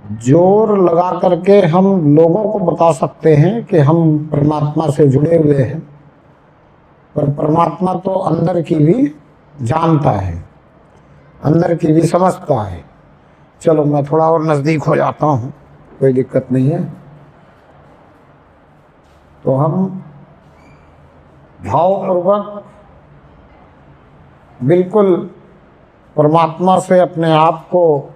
जोर लगा करके हम लोगों को बता सकते हैं कि हम परमात्मा से जुड़े हुए हैं, पर परमात्मा तो अंदर की भी जानता है, अंदर की भी समझता है। चलो मैं थोड़ा और नज़दीक हो जाता हूँ, कोई दिक्कत नहीं है। तो हम भावपूर्वक बिल्कुल परमात्मा से अपने आप को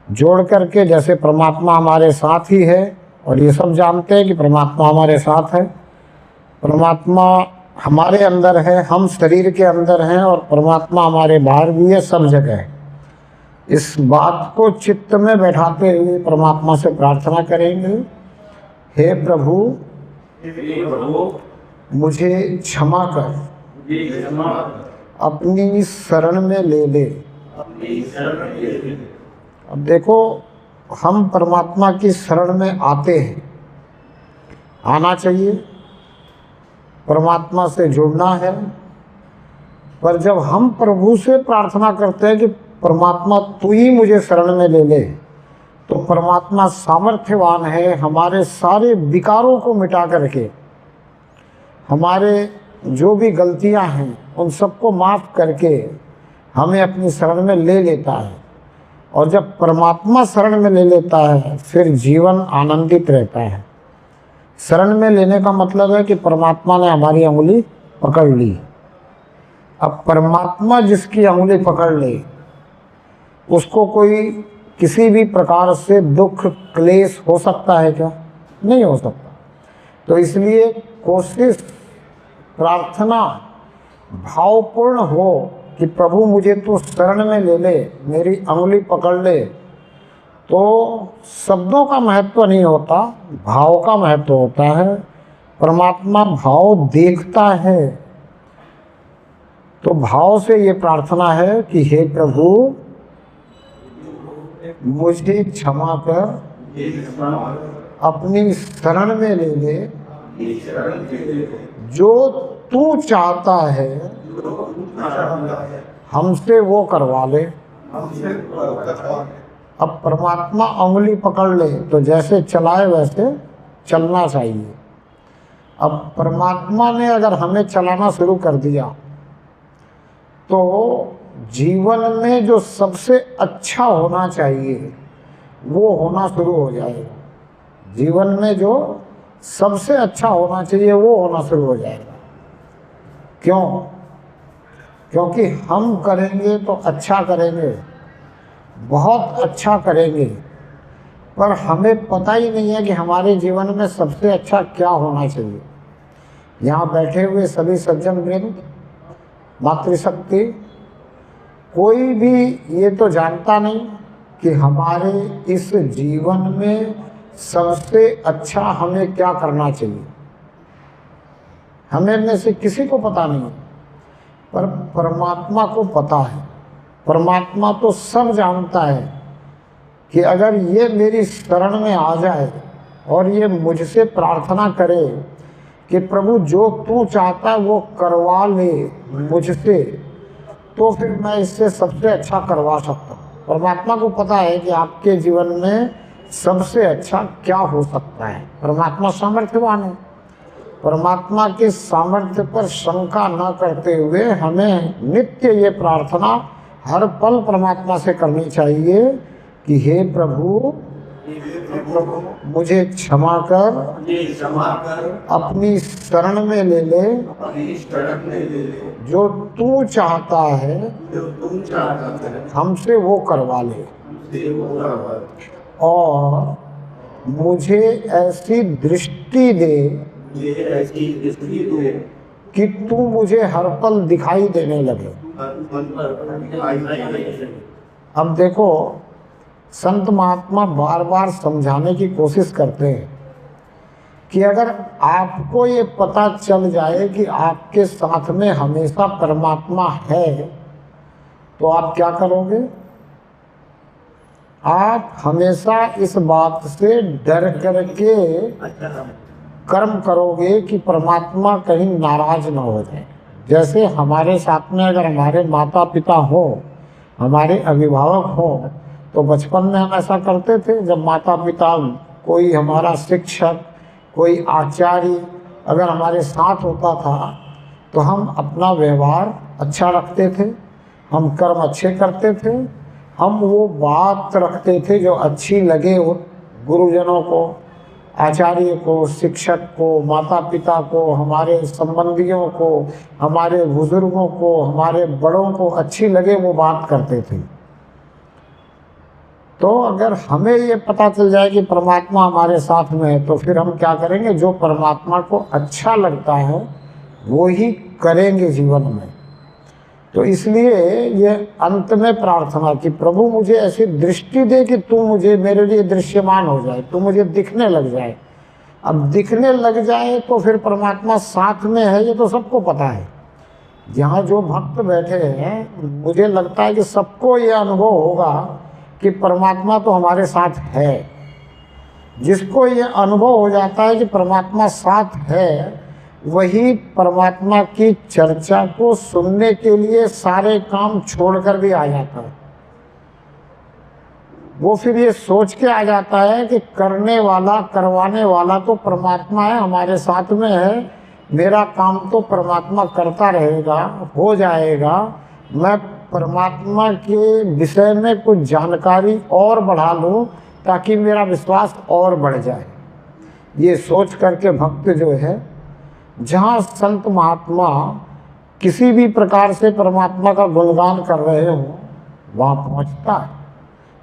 जोड़ करके, जैसे परमात्मा हमारे साथ ही है और ये सब जानते हैं कि परमात्मा हमारे साथ है, परमात्मा हमारे अंदर है, हम शरीर के अंदर हैं और परमात्मा हमारे बाहर भी है, सब जगह है। इस बात को चित्त में बैठाते हुए परमात्मा से प्रार्थना करेंगे, हे प्रभु मुझे क्षमा कर, अपनी शरण में ले ले। अब देखो, हम परमात्मा की शरण में आते हैं, आना चाहिए, परमात्मा से जुड़ना है। पर जब हम प्रभु से प्रार्थना करते हैं कि परमात्मा तू ही मुझे शरण में ले ले, तो परमात्मा सामर्थ्यवान है हमारे सारे विकारों को मिटा करके, हमारे जो भी गलतियां हैं उन सबको माफ़ करके हमें अपनी शरण में ले लेता है। और जब परमात्मा शरण में ले लेता है फिर जीवन आनंदित रहता है। शरण में लेने का मतलब है कि परमात्मा ने हमारी अंगुली पकड़ ली। अब परमात्मा जिसकी अंगुली पकड़ ले उसको कोई किसी भी प्रकार से दुख क्लेश हो सकता है क्या? नहीं हो सकता। तो इसलिए कोशिश, प्रार्थना भावपूर्ण हो कि प्रभु मुझे तो शरण में ले ले, मेरी अंगुली पकड़ ले। तो शब्दों का महत्व नहीं होता, भाव का महत्व होता है। परमात्मा भाव देखता है। तो भाव से ये प्रार्थना है कि हे प्रभु मुझे क्षमा कर, अपनी शरण में ले ले, जो तू चाहता है हमसे वो करवा ले। अब परमात्मा अंगुली पकड़ ले तो जैसे चलाए वैसे चलना चाहिए। अब परमात्मा ने अगर हमें चलाना शुरू कर दिया तो जीवन में जो सबसे अच्छा होना चाहिए वो होना शुरू हो जाएगा। जीवन में जो सबसे अच्छा होना चाहिए वो होना शुरू हो जाएगा। क्यों? क्योंकि हम करेंगे तो अच्छा करेंगे, बहुत अच्छा करेंगे, पर हमें पता ही नहीं है कि हमारे जीवन में सबसे अच्छा क्या होना चाहिए। यहाँ बैठे हुए सभी सज्जन वृंद, मातृशक्ति, कोई भी ये तो जानता नहीं कि हमारे इस जीवन में सबसे अच्छा हमें क्या करना चाहिए। हमें में से किसी को पता नहीं, पर परमात्मा को पता है। परमात्मा तो सब जानता है कि अगर ये मेरी शरण में आ जाए और ये मुझसे प्रार्थना करे कि प्रभु जो तू चाहता है वो करवा ले मुझसे, तो फिर मैं इससे सबसे अच्छा करवा सकता हूँ। परमात्मा को पता है कि आपके जीवन में सबसे अच्छा क्या हो सकता है। परमात्मा सामर्थ्यवान है। परमात्मा के सामर्थ्य पर शंका न करते हुए हमें नित्य ये प्रार्थना हर पल परमात्मा से करनी चाहिए कि हे प्रभु मुझे क्षमा कर, अपनी शरण में ले ले, जो तू चाहता है हमसे वो करवा ले, और मुझे ऐसी दृष्टि दे कि तू मुझे हर पल दिखाई देने लगे। अब देखो, संत महात्मा बार बार समझाने की कोशिश करते हैं कि अगर आपको ये पता चल जाए कि आपके साथ में हमेशा परमात्मा है तो आप क्या करोगे? आप हमेशा इस बात से डर करके कर्म करोगे कि परमात्मा कहीं नाराज न हो जाए। जैसे हमारे साथ में अगर हमारे माता पिता हो, हमारे अभिभावक हो, तो बचपन में हम ऐसा करते थे, जब माता पिता, कोई हमारा शिक्षक, कोई आचार्य अगर हमारे साथ होता था तो हम अपना व्यवहार अच्छा रखते थे, हम कर्म अच्छे करते थे, हम वो बात रखते थे जो अच्छी लगे गुरुजनों को, आचार्य को, शिक्षक को, माता पिता को, हमारे संबंधियों को, हमारे बुजुर्गों को, हमारे बड़ों को अच्छी लगे वो बात करते थे। तो अगर हमें ये पता चल जाए कि परमात्मा हमारे साथ में है तो फिर हम क्या करेंगे, जो परमात्मा को अच्छा लगता है वो ही करेंगे जीवन में। तो इसलिए ये अंत में प्रार्थना कि प्रभु मुझे ऐसी दृष्टि दे कि तू मुझे, मेरे लिए दृश्यमान हो जाए, तू मुझे दिखने लग जाए। अब दिखने लग जाए तो फिर परमात्मा साथ में है, ये तो सबको पता है। यहाँ जो भक्त बैठे हैं, मुझे लगता है कि सबको ये अनुभव होगा कि परमात्मा तो हमारे साथ है। जिसको ये अनुभव हो जाता है कि परमात्मा साथ है, वही परमात्मा की चर्चा को सुनने के लिए सारे काम छोड़कर भी आ जाता है। वो फिर ये सोच के आ जाता है कि करने वाला, करवाने वाला तो परमात्मा है, हमारे साथ में है, मेरा काम तो परमात्मा करता रहेगा, हो जाएगा। मैं परमात्मा के विषय में कुछ जानकारी और बढ़ा लूँ ताकि मेरा विश्वास और बढ़ जाए। ये सोच करके भक्त जो है, जहाँ संत महात्मा किसी भी प्रकार से परमात्मा का गुणगान कर रहे हों, वहाँ पहुँचता है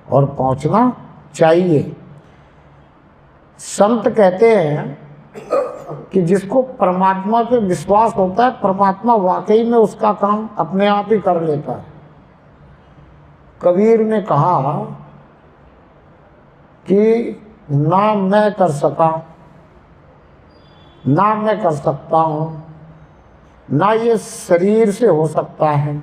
और पहुँचना चाहिए। संत कहते हैं कि जिसको परमात्मा पे विश्वास होता है, परमात्मा वाकई में उसका काम अपने आप ही कर लेता है। कबीर ने कहा कि ना मैं कर सका, ना मैं कर सकता हूँ, ना ये शरीर से हो सकता है,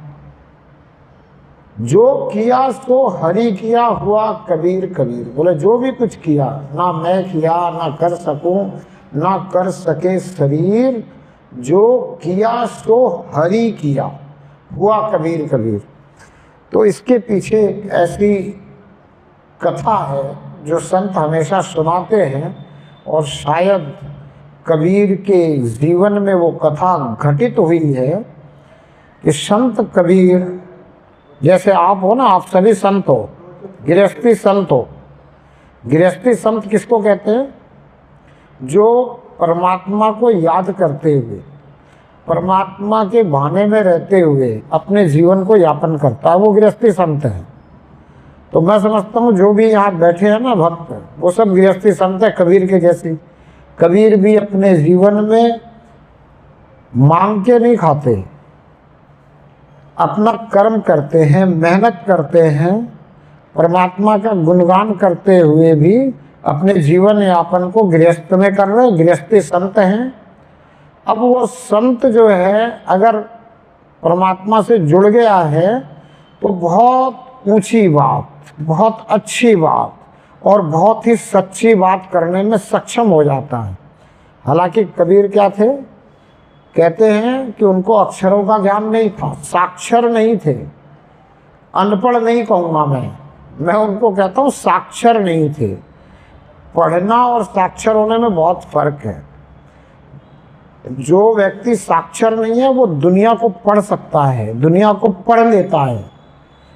जो किया सो हरि किया हुआ कबीर कबीर। बोले जो भी कुछ किया, ना मैं किया, ना कर सकूं, ना कर सके शरीर, जो किया सो हरि किया हुआ कबीर कबीर। तो इसके पीछे एक ऐसी कथा है जो संत हमेशा सुनाते हैं, और शायद कबीर के जीवन में वो कथा घटित हुई है कि संत कबीर, जैसे आप हो ना, आप सभी संत हो, गृहस्थी संत हो। गृहस्थी संत किसको कहते हैं? जो परमात्मा को याद करते हुए, परमात्मा के भाने में रहते हुए अपने जीवन को यापन करता है, वो गृहस्थी संत है। तो मैं समझता हूँ जो भी यहाँ बैठे हैं ना भक्त, वो सब गृहस्थी संत है कबीर के जैसी। कबीर भी अपने जीवन में मांग के नहीं खाते, अपना कर्म करते हैं, मेहनत करते हैं, परमात्मा का गुणगान करते हुए भी अपने जीवन यापन को गृहस्थ में कर रहे, गृहस्थी संत हैं। अब वो संत जो है अगर परमात्मा से जुड़ गया है तो बहुत ऊंची बात, बहुत अच्छी बात और बहुत ही सच्ची बात करने में सक्षम हो जाता है। हालांकि कबीर क्या थे? कहते हैं कि उनको अक्षरों का ज्ञान नहीं था, साक्षर नहीं थे। अनपढ़ नहीं कहूँगा मैं उनको कहता हूँ साक्षर नहीं थे। पढ़ना और साक्षर होने में बहुत फर्क है। जो व्यक्ति साक्षर नहीं है वो दुनिया को पढ़ सकता है, दुनिया को पढ़ लेता है,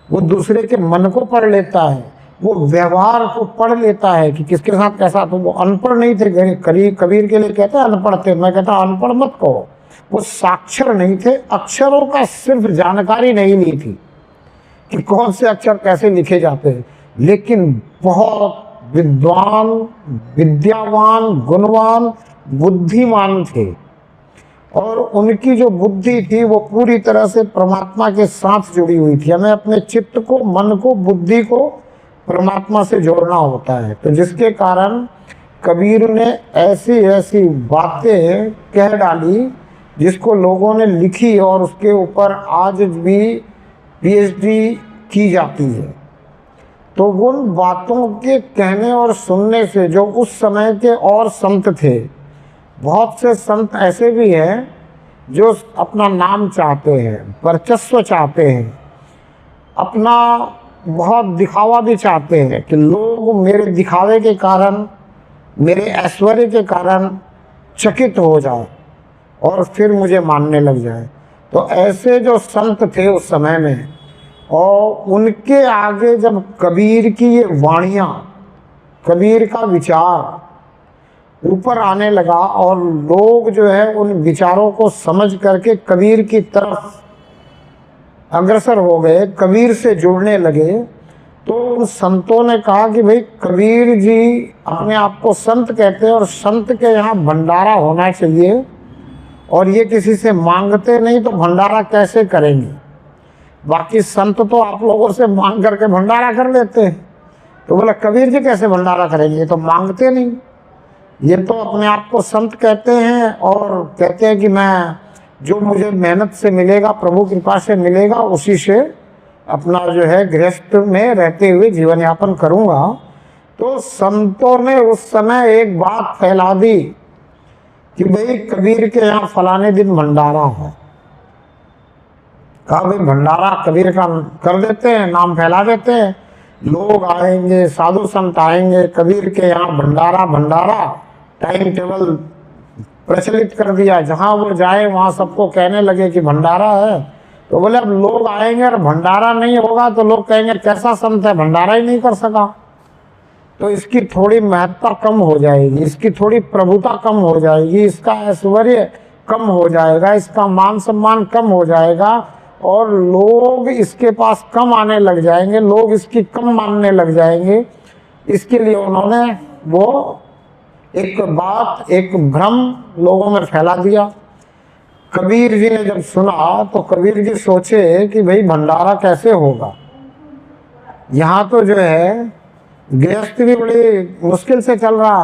वो दूसरे के मन को पढ़ लेता है, वो व्यवहार को पढ़ लेता है कि किसके साथ कैसा। तो वो अनपढ़ नहीं थे। कबीर के लिए कहते हैं अनपढ़ थे, मैं कहता अनपढ़ मत कहो, वो साक्षर नहीं थे। अक्षरों का सिर्फ जानकारी नहीं ली थी कि कौन से अक्षर कैसे लिखे जाते हैं, लेकिन बहुत विद्वान, विद्यावान, गुणवान, बुद्धिमान थे। और उनकी जो बुद्धि थी वो पूरी तरह से परमात्मा के साथ जुड़ी हुई थी। हमें अपने चित्त को, मन को, बुद्धि को परमात्मा से जोड़ना होता है। तो जिसके कारण कबीर ने ऐसी ऐसी बातें कह डाली जिसको लोगों ने लिखी और उसके ऊपर आज भी पीएचडी की जाती है। तो उन बातों के कहने और सुनने से जो उस समय के और संत थे, बहुत से संत ऐसे भी हैं जो अपना नाम चाहते हैं, वर्चस्व चाहते हैं, अपना बहुत दिखावा भी चाहते हैं कि लोग मेरे दिखावे के कारण, मेरे ऐश्वर्य के कारण चकित हो जाए और फिर मुझे मानने लग जाए। तो ऐसे जो संत थे उस समय में, और उनके आगे जब कबीर की ये वाणियाँ, कबीर का विचार ऊपर आने लगा और लोग जो है उन विचारों को समझ करके कबीर की तरफ अग्रसर हो गए, कबीर से जुड़ने लगे, तो उन संतों ने कहा कि भाई कबीर जी अपने आप को संत कहते हैं और संत के यहाँ भंडारा होना चाहिए, और ये किसी से मांगते नहीं तो भंडारा कैसे करेंगे। बाकी संत तो आप लोगों से मांग करके भंडारा कर लेते हैं, तो बोला कबीर जी कैसे भंडारा करेंगे, ये तो मांगते नहीं, ये तो अपने आप को संत कहते हैं और कहते हैं कि मैं जो मुझे मेहनत से मिलेगा, प्रभु कृपा से मिलेगा, उसी से अपना जो है गृहस्थ में रहते हुए जीवन यापन करूँगा। तो संतों ने उस समय एक बात फैला दी कि भाई कबीर के यहाँ फलाने दिन भंडारा है। कहा भाई भंडारा कबीर का कर देते हैं, नाम फैला देते हैं, लोग आएंगे, साधु संत आएंगे, कबीर के यहाँ भंडारा भंडारा टाइम टेबल प्रचलित कर दिया, जहाँ वो जाए वहाँ सबको कहने लगे कि भंडारा है। तो बोले अब लोग आएंगे और भंडारा नहीं होगा तो लोग कहेंगे कैसा संत है, भंडारा ही नहीं कर सका। तो इसकी थोड़ी महत्ता कम हो जाएगी, इसकी थोड़ी प्रभुता कम हो जाएगी, इसका ऐश्वर्य कम हो जाएगा, इसका मान सम्मान कम हो जाएगा और लोग इसके पास कम आने लग जाएंगे, लोग इसकी कम मानने लग जाएंगे। इसके लिए उन्होंने वो एक बात, एक भ्रम लोगों में फैला दिया। कबीर जी ने जब सुना तो कबीर जी सोचे कि भाई भंडारा कैसे होगा, यहाँ तो जो है गृहस्थ भी बड़ी मुश्किल से चल रहा।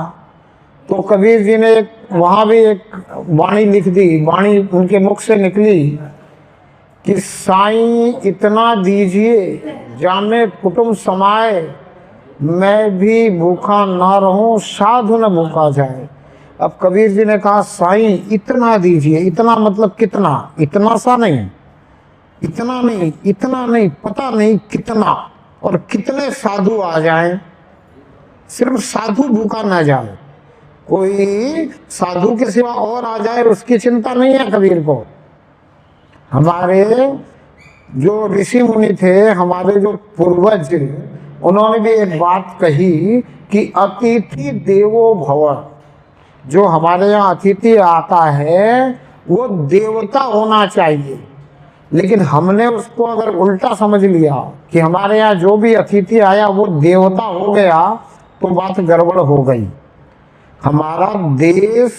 तो कबीर जी ने वहाँ भी एक वाणी लिख दी, वाणी उनके मुख से निकली कि साईं इतना दीजिए जामे कुटुंब समाए, मैं भी भूखा ना रहूं साधु न भूखा जाए। अब कबीर जी ने कहा साईं इतना दीजिए, इतना मतलब कितना, इतना सा नहीं, इतना नहीं, इतना नहीं, पता नहीं कितना, और कितने साधु आ जाएं, सिर्फ साधु भूखा ना जाए, कोई साधु के सिवा और आ जाए उसकी चिंता नहीं है कबीर को। हमारे जो ऋषि मुनि थे, हमारे जो पूर्वज, उन्होंने भी एक बात कही कि अतिथि देवो भव, जो हमारे यहाँ अतिथि आता है वो देवता होना चाहिए। लेकिन हमने उसको अगर उल्टा समझ लिया कि हमारे यहाँ जो भी अतिथि आया वो देवता हो गया, तो बात गड़बड़ हो गई। हमारा देश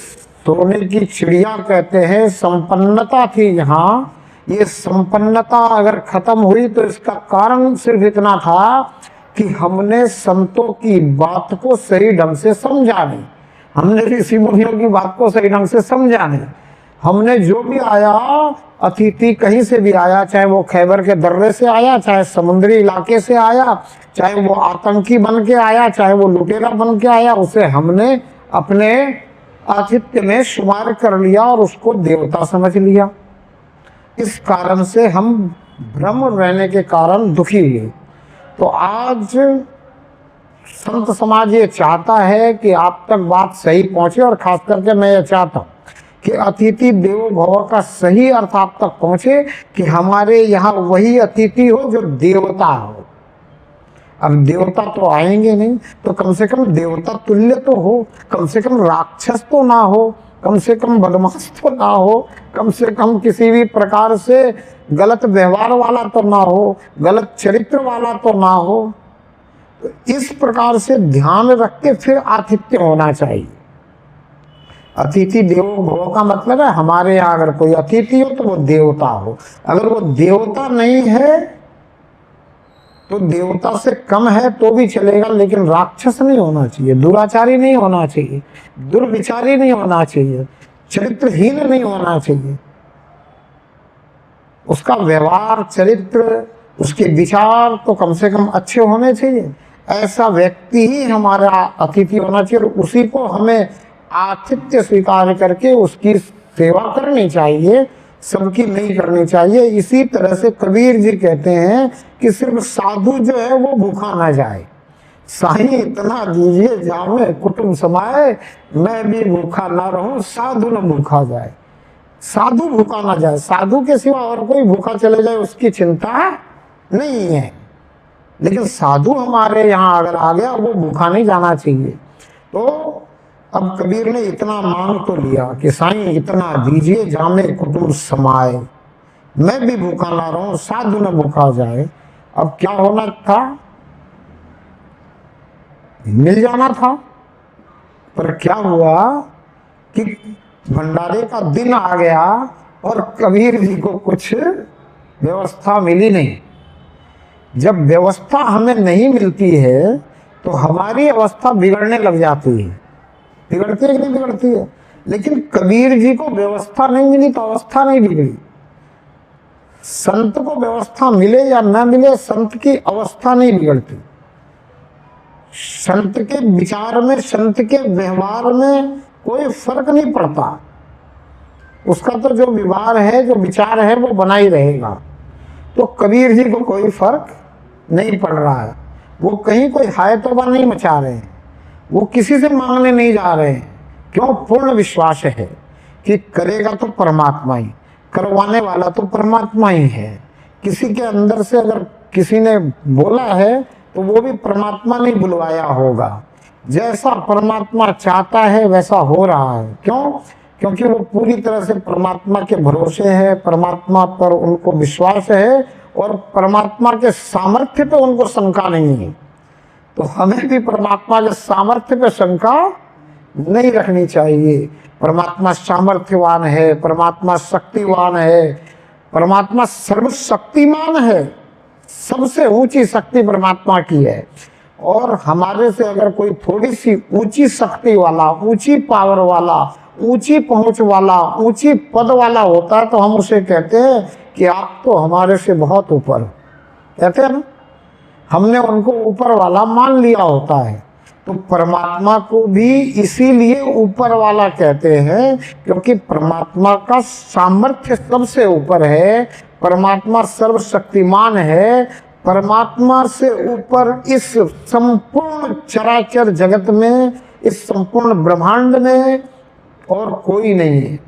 सोने की चिड़िया कहते हैं, संपन्नता थी यहाँ, ये संपन्नता अगर खत्म हुई तो इसका कारण सिर्फ इतना था कि हमने संतों की बात को सही ढंग से समझा नहीं, हमने ऋषि मुनियों की बात को सही ढंग से समझा नहीं। हमने जो भी आया अतिथि, कहीं से भी आया, चाहे वो खैबर के दर्रे से आया, चाहे समुद्री इलाके से आया, चाहे वो आतंकी बन के आया, चाहे वो लुटेरा बन के आया, उसे हमने अपने आतिथ्य में शुमार कर लिया और उसको देवता समझ लिया। इस कारण से हम भ्रम रहने के कारण दुखी हुए। तो आज संत समाज ये चाहता है कि आप तक बात सही पहुंचे, और खास करके मैं ये चाहता हूँ कि अतिथि देवो भव का सही अर्थ आप तक पहुंचे, कि हमारे यहाँ वही अतिथि हो जो देवता हो। अब देवता तो आएंगे नहीं, तो कम से कम देवता तुल्य तो हो, कम से कम राक्षस तो ना हो, कम से कम बदमाश तो ना हो, कम से कम किसी भी प्रकार से गलत व्यवहार वाला तो ना हो, गलत चरित्र वाला तो ना हो। तो इस प्रकार से ध्यान रख के फिर आतिथ्य होना चाहिए। अतिथि देवो भव का मतलब है हमारे यहाँ अगर कोई अतिथि हो तो वो देवता हो। अगर वो देवता नहीं है तो देवता से कम है तो भी चलेगा, लेकिन राक्षस नहीं होना चाहिए, दुराचारी नहीं होना चाहिए, दुर्विचारी नहीं होना चाहिए, चरित्रहीन नहीं होना चाहिए। उसका व्यवहार, चरित्र, उसके विचार तो कम से कम अच्छे होने चाहिए। ऐसा व्यक्ति ही हमारा अतिथि होना चाहिए और उसी को हमें आतिथ्य स्वीकार करके उसकी सेवा करनी चाहिए। सबकी नहीं करनी चाहिए। इसी तरह से कबीर जी कहते हैं कि सिर्फ साधु जो है वो भूखा ना जाए। साईं इतना दीजिए जामे कुटुंब समाए, मैं भी भूखा ना रहूं साधु न भूखा जाए। साधु भूखा ना जाए, साधु के सिवा और कोई भूखा चले जाए उसकी चिंता नहीं है, लेकिन साधु हमारे यहाँ अगर आ गया वो भूखा नहीं जाना चाहिए। तो अब कबीर ने इतना मांग तो लिया कि साईं इतना दीजिए जामे कुटुंब समाए, मैं भी भूखा ना रहूं साधु न भूखा जाए। अब क्या होना था, मिल जाना था, पर क्या हुआ कि भंडारे का दिन आ गया और कबीर जी को कुछ व्यवस्था मिली नहीं। जब व्यवस्था हमें नहीं मिलती है तो हमारी अवस्था बिगड़ने लग जाती है। बिगड़ती है कि नहीं बिगड़ती है? लेकिन कबीर जी को व्यवस्था नहीं मिली तो अवस्था नहीं बिगड़ी। संत को व्यवस्था मिले या ना मिले, संत की अवस्था नहीं बिगड़ती। संत के विचार में, संत के व्यवहार में कोई फर्क नहीं पड़ता। उसका तो जो व्यवहार है, जो विचार है वो बना ही रहेगा। तो कबीर जी को कोई फर्क नहीं पड़ रहा है। वो कहीं कोई हाय तौबा नहीं मचा रहे हैं, वो किसी से मांगने नहीं जा रहे हैं। क्यों? पूर्ण विश्वास है कि करेगा तो परमात्मा ही, करवाने वाला तो परमात्मा ही है। किसी के अंदर से अगर किसी ने बोला है तो वो भी परमात्मा ने बुलवाया होगा। जैसा परमात्मा चाहता है वैसा हो रहा है। क्यों? क्योंकि वो पूरी तरह से परमात्मा के भरोसे है, परमात्मा पर उनको विश्वास है और परमात्मा के सामर्थ्य पे उनको शंका नहीं है। तो हमें भी परमात्मा के सामर्थ्य पे शंका नहीं रखनी चाहिए। परमात्मा सामर्थ्यवान है, परमात्मा शक्तिवान है, परमात्मा सर्वशक्तिमान है। सबसे ऊंची शक्ति परमात्मा की है। और हमारे से अगर कोई थोड़ी सी ऊंची शक्ति वाला, ऊंची पावर वाला, ऊंची पहुंच वाला, ऊंची पद वाला होता है तो हम उसे कहते हैं कि आप तो हमारे से बहुत ऊपर, कहते हैं ना, हमने उनको ऊपर वाला मान लिया होता है। तो परमात्मा को भी इसीलिए ऊपर वाला कहते हैं क्योंकि परमात्मा का सामर्थ्य सबसे ऊपर है, परमात्मा सर्वशक्तिमान है। परमात्मा से ऊपर इस संपूर्ण चराचर जगत में, इस संपूर्ण ब्रह्मांड में और कोई नहीं है।